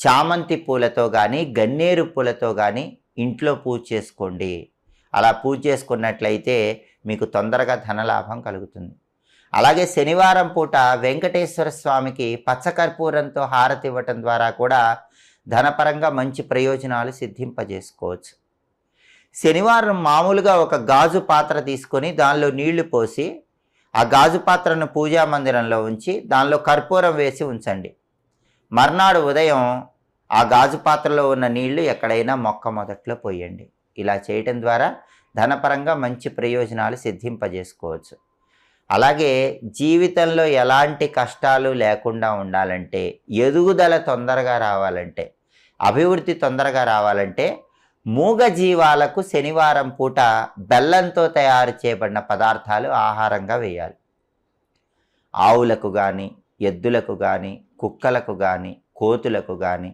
చామంతి పూలతో కానీ గన్నేరు పూలతో కానీ ఇంట్లో పూజ చేసుకోండి. అలా పూజ చేసుకున్నట్లయితే మీకు తొందరగా ధనలాభం కలుగుతుంది. అలాగే శనివారం పూట వెంకటేశ్వర స్వామికి పచ్చకర్పూరంతో హారతి ఇవ్వటం ద్వారా కూడా ధనపరంగా మంచి ప్రయోజనాలు సిద్ధింపజేసుకోవచ్చు. శనివారం మామూలుగా ఒక గాజు పాత్ర తీసుకొని దానిలో నీళ్లు పోసి ఆ గాజు పాత్రను పూజా మందిరంలో ఉంచి దానిలో కర్పూరం వేసి ఉంచండి. మర్నాడు ఉదయం ఆ గాజు పాత్రలో ఉన్న నీళ్లు ఎక్కడైనా మొక్క మొదట్లో పోయండి. ఇలా చేయటం ద్వారా ధనపరంగా మంచి ప్రయోజనాలు సిద్ధింపజేసుకోవచ్చు. అలాగే జీవితంలో ఎలాంటి కష్టాలు లేకుండా ఉండాలంటే, ఎదుగుదల తొందరగా రావాలంటే, అభివృద్ధి తొందరగా రావాలంటే మూగజీవాలకు శనివారం పూట బెల్లంతో తయారు చేయబడిన పదార్థాలు ఆహారంగా వేయాలి. ఆవులకు కానీ, ఎద్దులకు కానీ, కుక్కలకు కానీ, కోతులకు కానీ